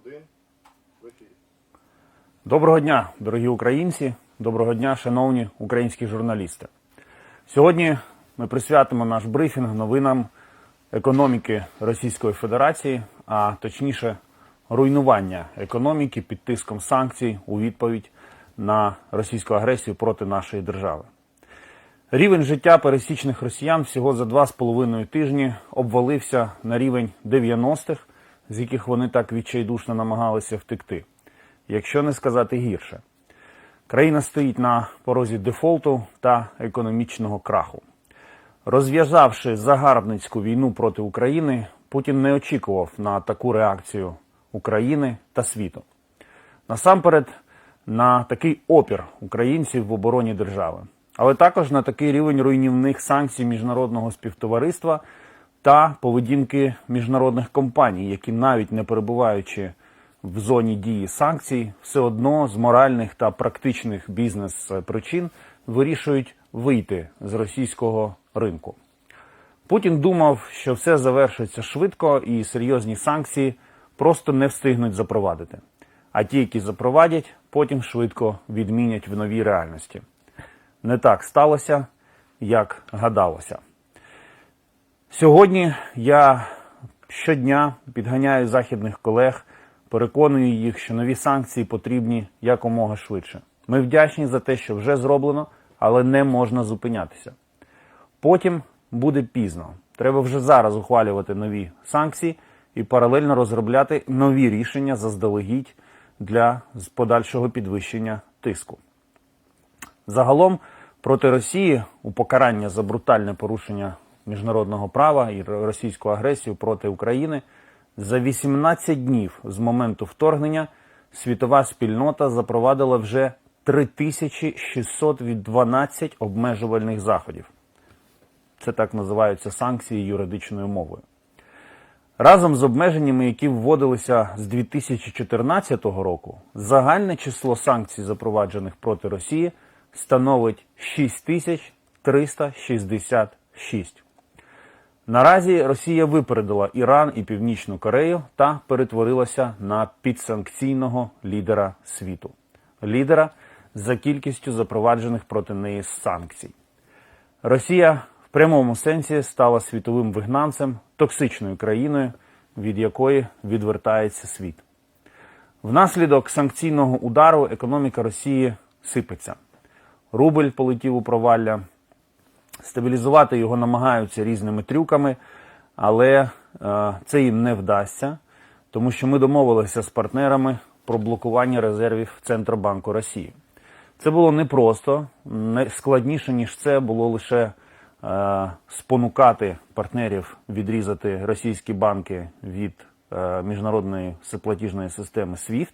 1 в ефірі. Доброго дня, дорогі українці, доброго дня, шановні українські журналісти. Сьогодні ми присвятимо наш брифінг новинам економіки Російської Федерації, а точніше руйнування економіки під тиском санкцій у відповідь на російську агресію проти нашої держави. Рівень життя пересічних росіян всього за 2,5 тижні обвалився на рівень 90-х, з яких вони так відчайдушно намагалися втекти, якщо не сказати гірше. Країна стоїть на порозі дефолту та економічного краху. Розв'язавши загарбницьку війну проти України, Путін не очікував на таку реакцію України та світу. Насамперед, на такий опір українців в обороні держави, але також на такий рівень руйнівних санкцій міжнародного співтовариства та поведінки міжнародних компаній, які навіть не перебуваючи в зоні дії санкцій, все одно з моральних та практичних бізнес-причин вирішують вийти з російського ринку. Путін думав, що все завершиться швидко і серйозні санкції просто не встигнуть запровадити. А ті, які запровадять, потім швидко відмінять в новій реальності. Не так сталося, як гадалося. Сьогодні я щодня підганяю західних колег, переконую їх, що нові санкції потрібні якомога швидше. Ми вдячні за те, що вже зроблено, але не можна зупинятися. Потім буде пізно. Треба вже зараз ухвалювати нові санкції і паралельно розробляти нові рішення заздалегідь для подальшого підвищення тиску. Загалом проти Росії у покарання за брутальне порушення міжнародного права і російську агресію проти України за 18 днів з моменту вторгнення світова спільнота запровадила вже 3612 обмежувальних заходів. Це так називаються санкції юридичною мовою. Разом з обмеженнями, які вводилися з 2014 року, загальне число санкцій, запроваджених проти Росії, становить 6366. Наразі Росія випередила Іран і Північну Корею та перетворилася на підсанкційного лідера світу. Лідера за кількістю запроваджених проти неї санкцій. Росія в прямому сенсі стала світовим вигнанцем, токсичною країною, від якої відвертається світ. Внаслідок санкційного удару економіка Росії сипеться. Рубль полетів у провалля. Стабілізувати його намагаються різними трюками, але це їм не вдасться, тому що ми домовилися з партнерами про блокування резервів Центробанку Росії. Це було непросто, складніше, ніж це було лише спонукати партнерів відрізати російські банки від міжнародної платіжної системи SWIFT,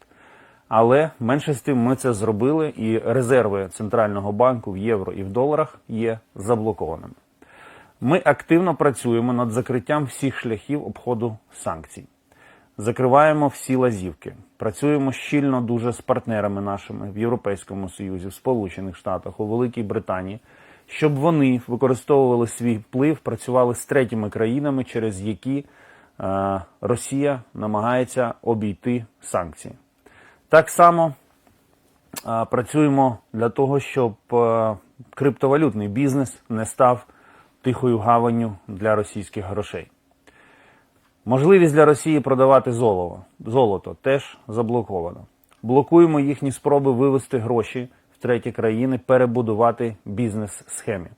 але менше з тим ми це зробили, і резерви Центрального банку в євро і в доларах є заблокованими. Ми активно працюємо над закриттям всіх шляхів обходу санкцій. Закриваємо всі лазівки. Працюємо щільно дуже з партнерами нашими в Європейському Союзі, в Сполучених Штатах, у Великій Британії, щоб вони використовували свій вплив, працювали з третіми країнами, через які Росія намагається обійти санкції. Так само працюємо для того, щоб криптовалютний бізнес не став тихою гаванню для російських грошей. Можливість для Росії продавати золото теж заблоковано. Блокуємо їхні спроби вивести гроші в треті країни, перебудувати бізнес-схеми.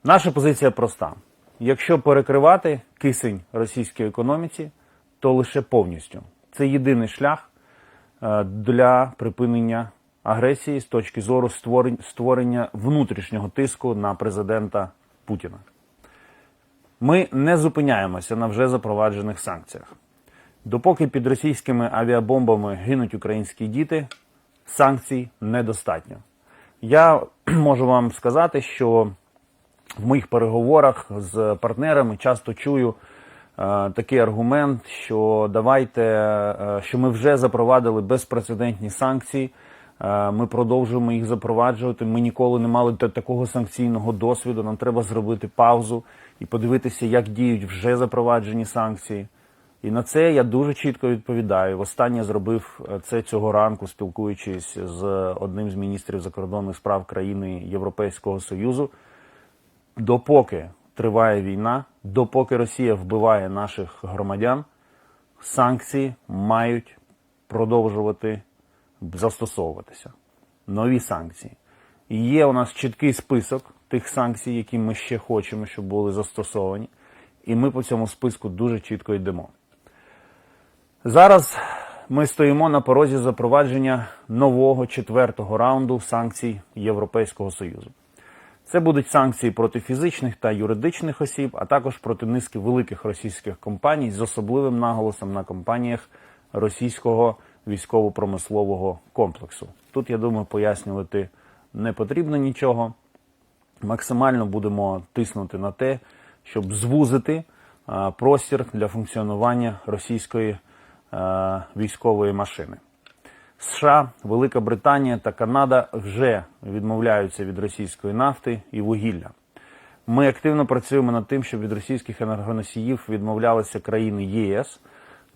Наша позиція проста. Якщо перекривати кисень російській економіці, то лише повністю. Це єдиний шлях для припинення агресії з точки зору створення внутрішнього тиску на президента Путіна. Ми не зупиняємося на вже запроваджених санкціях. Допоки під російськими авіабомбами гинуть українські діти, санкцій недостатньо. Я можу вам сказати, що в моїх переговорах з партнерами часто чую такий аргумент, що що ми вже запровадили безпрецедентні санкції, ми продовжуємо їх запроваджувати, ми ніколи не мали такого санкційного досвіду, нам треба зробити паузу і подивитися, як діють вже запроваджені санкції. І на це я дуже чітко відповідаю. Востаннє зробив це цього ранку, спілкуючись з одним з міністрів закордонних справ країни Європейського Союзу. Допоки триває війна, допоки Росія вбиває наших громадян, санкції мають продовжувати застосовуватися. Нові санкції. І є у нас чіткий список тих санкцій, які ми ще хочемо, щоб були застосовані. І ми по цьому списку дуже чітко йдемо. Зараз ми стоїмо на порозі запровадження нового 4-го раунду санкцій Європейського Союзу. Це будуть санкції проти фізичних та юридичних осіб, а також проти низки великих російських компаній з особливим наголосом на компаніях російського військово-промислового комплексу. Тут, я думаю, пояснювати не потрібно нічого. Максимально будемо тиснути на те, щоб звузити простір для функціонування російської військової машини. США, Велика Британія та Канада вже відмовляються від російської нафти і вугілля. Ми активно працюємо над тим, щоб від російських енергоносіїв відмовлялися країни ЄС.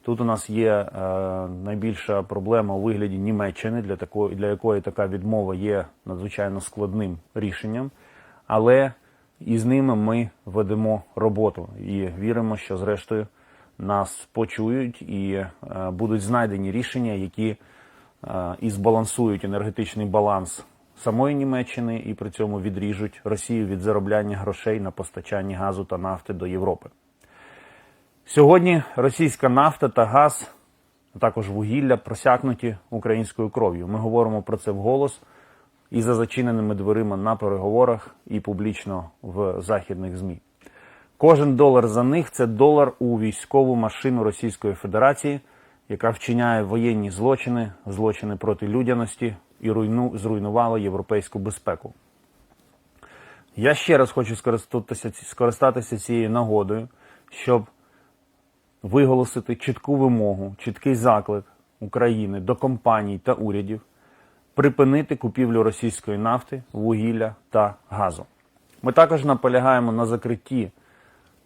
Тут у нас є найбільша проблема у вигляді Німеччини, для якої така відмова є надзвичайно складним рішенням. Але із ними ми ведемо роботу і віримо, що зрештою нас почують і будуть знайдені рішення, які і збалансують енергетичний баланс самої Німеччини і при цьому відріжуть Росію від заробляння грошей на постачанні газу та нафти до Європи. Сьогодні російська нафта та газ, а також вугілля просякнуті українською кров'ю. Ми говоримо про це вголос і за зачиненими дверима на переговорах, і публічно в західних ЗМІ. Кожен долар за них – це долар у військову машину Російської Федерації, яка вчиняє воєнні злочини, злочини проти людяності і зруйнувала європейську безпеку. Я ще раз хочу скористатися цією нагодою, щоб виголосити чітку вимогу, чіткий заклик України до компаній та урядів припинити купівлю російської нафти, вугілля та газу. Ми також наполягаємо на закритті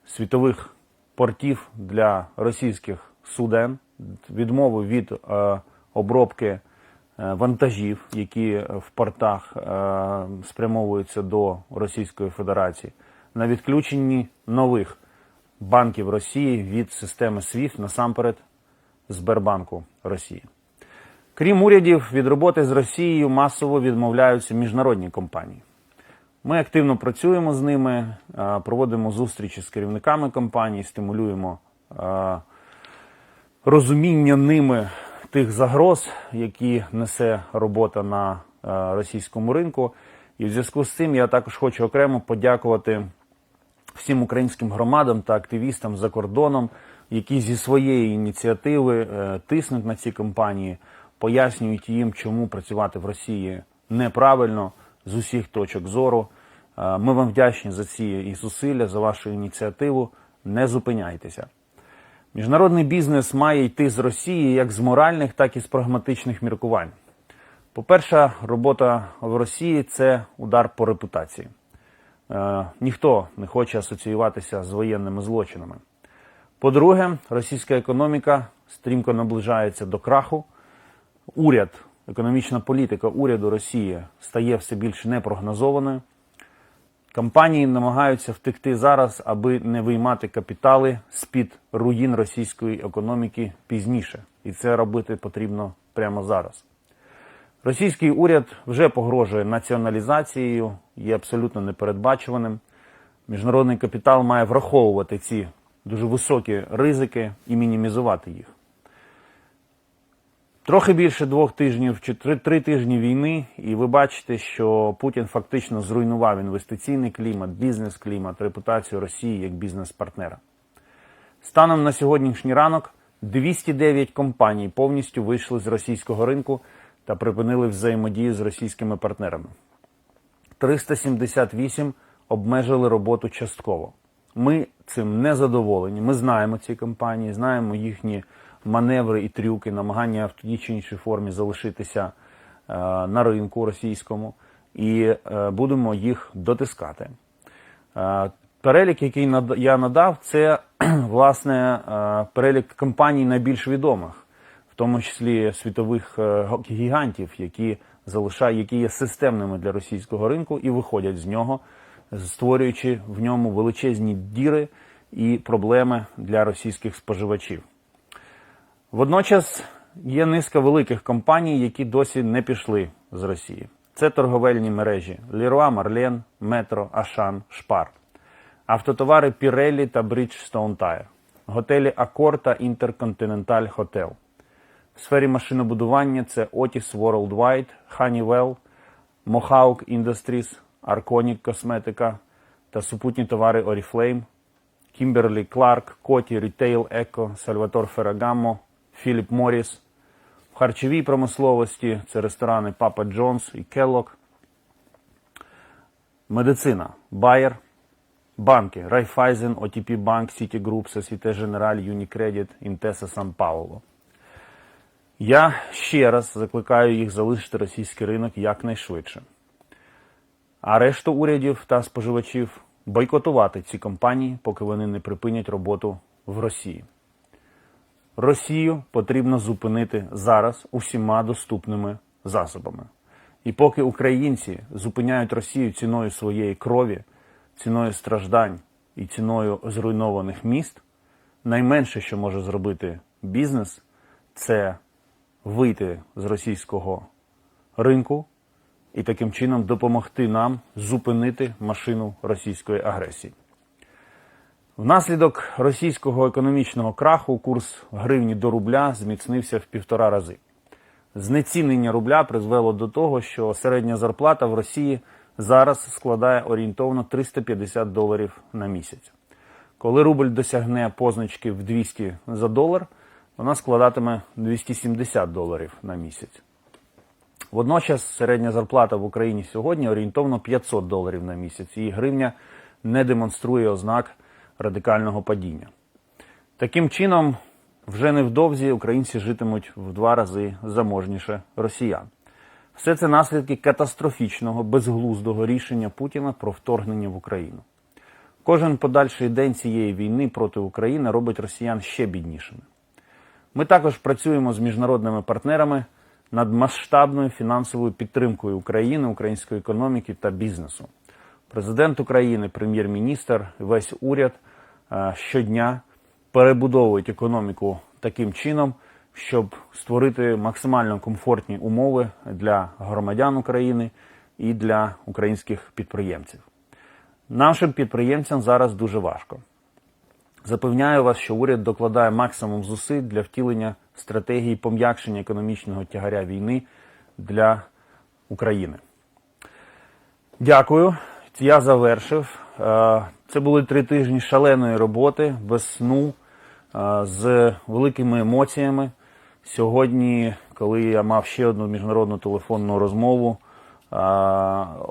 світових портів для російських суден, відмову від обробки вантажів, які в портах спрямовуються до Російської Федерації, на відключенні нових банків Росії від системи SWIFT, насамперед Сбербанку Росії. Крім урядів, від роботи з Росією масово відмовляються міжнародні компанії. Ми активно працюємо з ними, проводимо зустрічі з керівниками компаній, стимулюємо розуміння ними тих загроз, які несе робота на російському ринку. І в зв'язку з цим я також хочу окремо подякувати всім українським громадам та активістам за кордоном, які зі своєї ініціативи тиснуть на ці компанії, пояснюють їм, чому працювати в Росії неправильно з усіх точок зору. Ми вам вдячні за ці зусилля, за вашу ініціативу. Не зупиняйтеся. Міжнародний бізнес має йти з Росії як з моральних, так і з прагматичних міркувань. По-перше, робота в Росії – це удар по репутації. Ніхто не хоче асоціюватися з воєнними злочинами. По-друге, російська економіка стрімко наближається до краху. Економічна політика уряду Росії стає все більш непрогнозованою. Компанії намагаються втекти зараз, аби не виймати капітали з-під руїн російської економіки пізніше. І це робити потрібно прямо зараз. Російський уряд вже погрожує націоналізацією, є абсолютно непередбачуваним. Міжнародний капітал має враховувати ці дуже високі ризики і мінімізувати їх. Трохи більше 2 тижнів чи 3 тижні війни, і ви бачите, що Путін фактично зруйнував інвестиційний клімат, бізнес-клімат, репутацію Росії як бізнес-партнера. Станом на сьогоднішній ранок 209 компаній повністю вийшли з російського ринку та припинили взаємодію з російськими партнерами. 378 обмежили роботу частково. Ми цим не задоволені. Ми знаємо ці компанії, знаємо їхні маневри і трюки, намагання в тій чи іншій формі залишитися на ринку російському, і будемо їх дотискати. Перелік, який я надав, це, власне, перелік компаній найбільш відомих, в тому числі світових гігантів, які є системними для російського ринку і виходять з нього, створюючи в ньому величезні діри і проблеми для російських споживачів. Водночас є низка великих компаній, які досі не пішли з Росії. Це торговельні мережі Leroy Merlin, Metro, Auchan, Spar. Автотовари Pirelli та Bridgestone Tire. Готелі Accor та Intercontinental Hotel. В сфері машинобудування це Otis Worldwide, Honeywell, Mohawk Industries, Arconic Cosmetica та супутні товари Oriflame, Kimberly-Clark, Coty, Retail Eco, Salvatore Ferragamo, Philip Morris. В харчовій промисловості це ресторани Papa John's і Kellogg. Медицина Bayer. Банки Raiffeisen, OTP Bank, Citigroup, Societe Generale, Unicredit, Intesa Sanpaolo. Я ще раз закликаю їх залишити російський ринок якнайшвидше. А решту урядів та споживачів бойкотувати ці компанії, поки вони не припинять роботу в Росії. Росію потрібно зупинити зараз усіма доступними засобами. І поки українці зупиняють Росію ціною своєї крові, ціною страждань і ціною зруйнованих міст, найменше, що може зробити бізнес, це вийти з російського ринку і таким чином допомогти нам зупинити машину російської агресії. Внаслідок російського економічного краху курс гривні до рубля зміцнився в 1,5 рази. Знецінення рубля призвело до того, що середня зарплата в Росії зараз складає орієнтовно $350 на місяць. Коли рубль досягне позначки в 200 за долар, вона складатиме $270 на місяць. Водночас середня зарплата в Україні сьогодні орієнтовно $500 на місяць, і гривня не демонструє ознак радикального падіння. Таким чином, вже невдовзі українці житимуть в 2 рази заможніше росіян. Все це наслідки катастрофічного, безглуздого рішення Путіна про вторгнення в Україну. Кожен подальший день цієї війни проти України робить росіян ще біднішими. Ми також працюємо з міжнародними партнерами над масштабною фінансовою підтримкою України, української економіки та бізнесу. Президент України, прем'єр-міністр, весь уряд щодня перебудовують економіку таким чином, щоб створити максимально комфортні умови для громадян України і для українських підприємців. Нашим підприємцям зараз дуже важко. Запевняю вас, що уряд докладає максимум зусиль для втілення стратегії пом'якшення економічного тягаря війни для України. Дякую. Я завершив. Це були 3 тижні шаленої роботи, без сну, з великими емоціями. Сьогодні, коли я мав ще одну міжнародну телефонну розмову,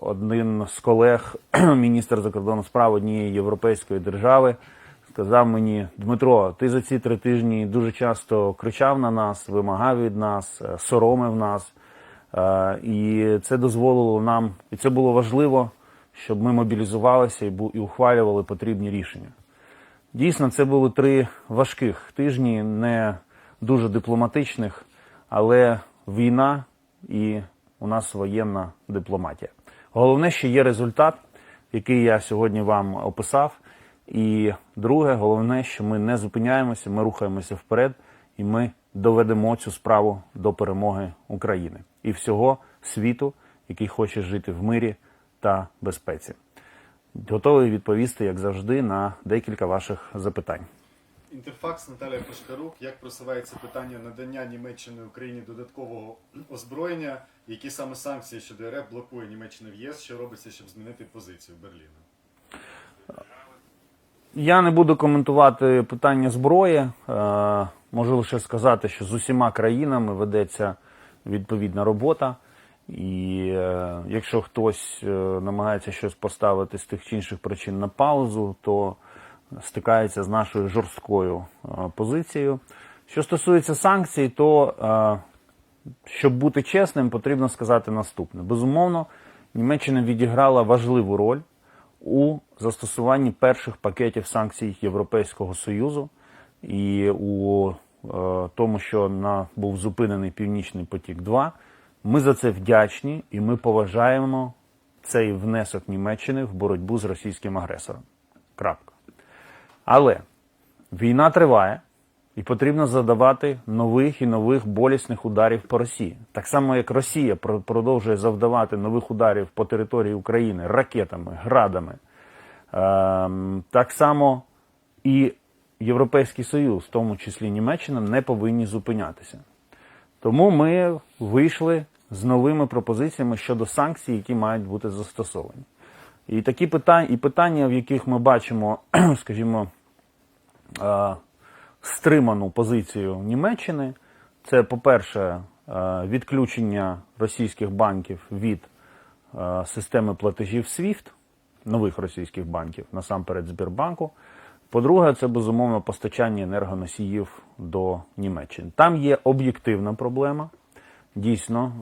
один з колег, міністр закордонних справ однієї європейської держави, сказав мені: Дмитро, ти за ці 3 тижні дуже часто кричав на нас, вимагав від нас, соромив нас. І це дозволило нам, і це було важливо, щоб ми мобілізувалися і ухвалювали потрібні рішення. Дійсно, це були 3 важких тижні, не дуже дипломатичних, але війна і у нас воєнна дипломатія. Головне, що є результат, який я сьогодні вам описав. І друге, головне, що ми не зупиняємося, ми рухаємося вперед і ми доведемо цю справу до перемоги України і всього світу, який хоче жити в мирі та безпеці. Готовий відповісти, як завжди, на декілька ваших запитань. Інтерфакс, Наталія Пушкарук. Як просувається питання надання Німеччини Україні додаткового озброєння? Які саме санкції щодо РФ блокує Німеччина в ЄС? Що робиться, щоб змінити позицію Берліна? Я не буду коментувати питання зброї. Можу лише сказати, що з усіма країнами ведеться відповідна робота. І якщо хтось намагається щось поставити з тих чи інших причин на паузу, то стикається з нашою жорсткою позицією. Що стосується санкцій, то, щоб бути чесним, потрібно сказати наступне. Безумовно, Німеччина відіграла важливу роль у застосуванні перших пакетів санкцій Європейського Союзу і у тому, що був зупинений Північний потік-2. Ми за це вдячні і ми поважаємо цей внесок Німеччини в боротьбу з російським агресором. Крапка. Але війна триває, і потрібно задавати нових і нових болісних ударів по Росії. Так само, як Росія продовжує завдавати нових ударів по території України ракетами, градами, так само і Європейський Союз, в тому числі Німеччина, не повинні зупинятися. Тому ми вийшли з новими пропозиціями щодо санкцій, які мають бути застосовані. І такі питання, в яких ми бачимо, скажімо, стриману позицію Німеччини, це, по-перше, відключення російських банків від системи платежів SWIFT, нових російських банків, насамперед Сбербанку. По-друге, це, безумовно, постачання енергоносіїв до Німеччини. Там є об'єктивна проблема, дійсно,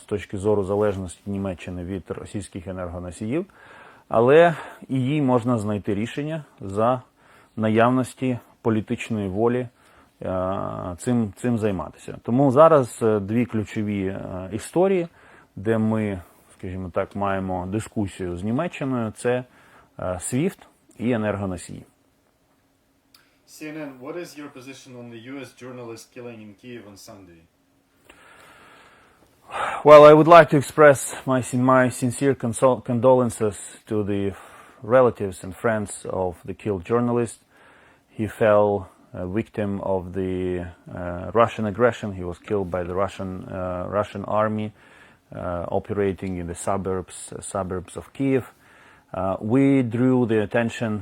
з точки зору залежності Німеччини від російських енергоносіїв, але і їй можна знайти рішення за наявності політичної волі цим займатися. Тому зараз дві ключові історії, де ми, скажімо так, маємо дискусію з Німеччиною, це SWIFT і енергоносії. CNN, what is your position on the US journalist killing in Kyiv on Sunday? Well, I would like to express my sincere condolences to the relatives and friends of the killed journalist. He fell a victim of the Russian aggression. He was killed by the Russian army operating in the suburbs of Kyiv. We drew the attention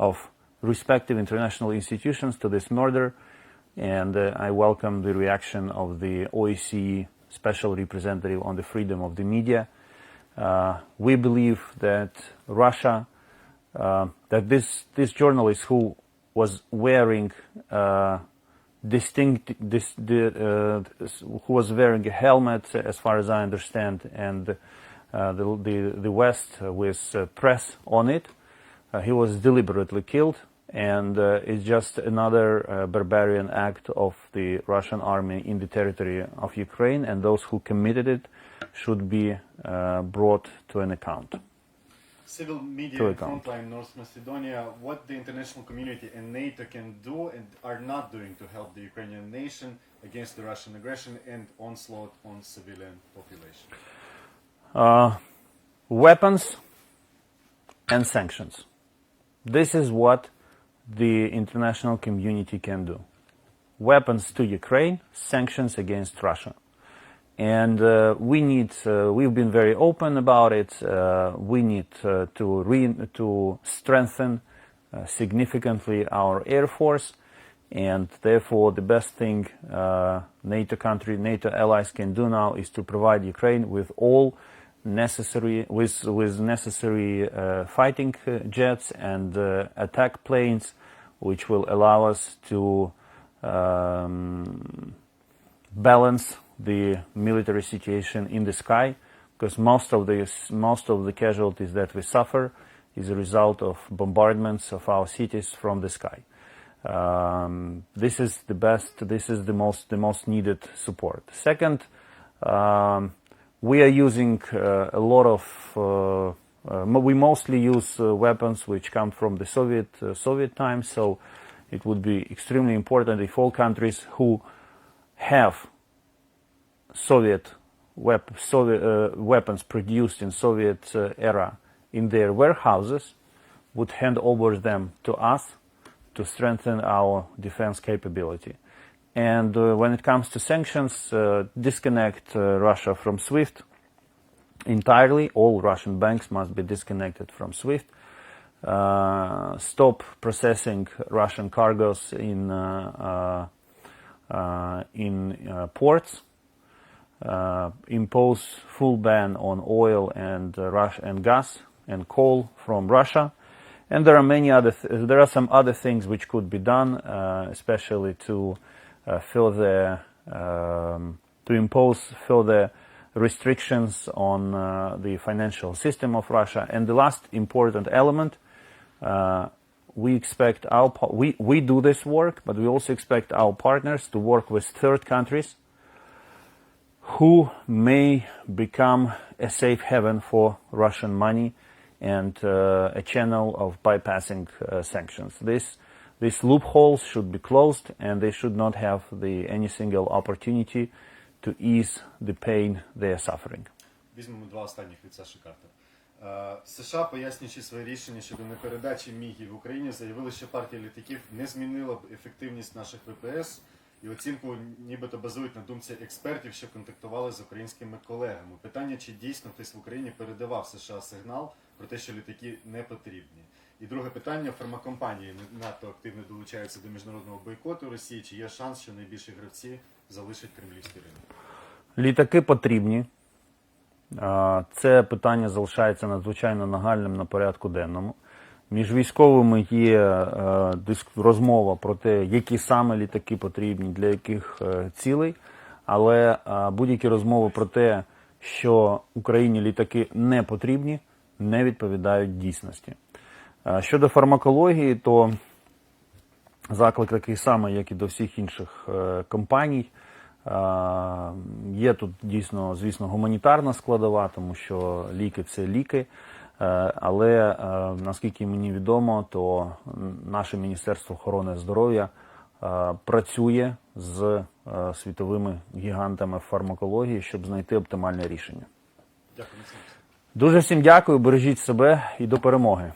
of respective international institutions to this murder, and I welcome the reaction of the OSCE Special Representative on the Freedom of the Media. We believe that Russia, that this journalist who was wearing who was wearing a helmet, as far as I understand, and the West with press on it, he was deliberately killed, and it's just another barbarian act of the Russian army in the territory of Ukraine, and those who committed it should be brought to an account. Civil media in frontline North Macedonia, what the international community and NATO can do and are not doing to help the Ukrainian nation against the Russian aggression and onslaught on civilian population? Weapons and sanctions. This is what the international community can do. Weapons to Ukraine, sanctions against Russia. And we've been very open about it. We need to strengthen significantly our Air Force, and therefore the best thing NATO allies can do now is to provide Ukraine with all necessary fighting jets and attack planes, which will allow us to balance the military situation in the sky, because most of the casualties that we suffer is a result of bombardments of our cities from the sky. This is the most needed support. Second, we are using a lot of we mostly use weapons which come from the Soviet times, so it would be extremely important if all countries who have weapons produced in Soviet era in their warehouses would hand over them to us to strengthen our defense capability. And when it comes to sanctions, disconnect Russia from SWIFT entirely. All Russian banks must be disconnected from SWIFT. Stop processing Russian cargoes in ports. Impose full ban on oil and gas and coal from Russia. And there are some other things which could be done, especially to impose further restrictions on the financial system of Russia. And the last important element, we expect we do this work, but we also expect our partners to work with third countries who may become a safe haven for Russian money and a channel of bypassing sanctions. These loopholes should be closed, and they should not have any single opportunity to ease the pain they are suffering. Візьмемо два останніх від Саші Картера. США, пояснюючи своє рішення щодо непередачі МІГів в Україні, заявили, що партія літаків не змінила б ефективність наших ВПС, і оцінку нібито базують на думці експертів, що контактували з українськими колегами. Питання, чи дійсно хтось в Україні передавав США сигнал про те, що літаки не потрібні. І друге питання, фармакомпанії надто активно долучаються до міжнародного бойкоту Росії, чи є шанс, що найбільші гравці залишать кремлівський ринок? Літаки потрібні. Це питання залишається надзвичайно нагальним на порядку денному. Між військовими є розмова про те, які саме літаки потрібні, для яких цілей, але будь-які розмови про те, що Україні літаки не потрібні, не відповідають дійсності. Щодо фармакології, то заклик такий самий, як і до всіх інших компаній. Є тут дійсно, звісно, гуманітарна складова, тому що ліки – це ліки, але наскільки мені відомо, то наше Міністерство охорони здоров'я працює з світовими гігантами фармакології, щоб знайти оптимальне рішення. Дякую. Дуже всім дякую, бережіть себе і до перемоги.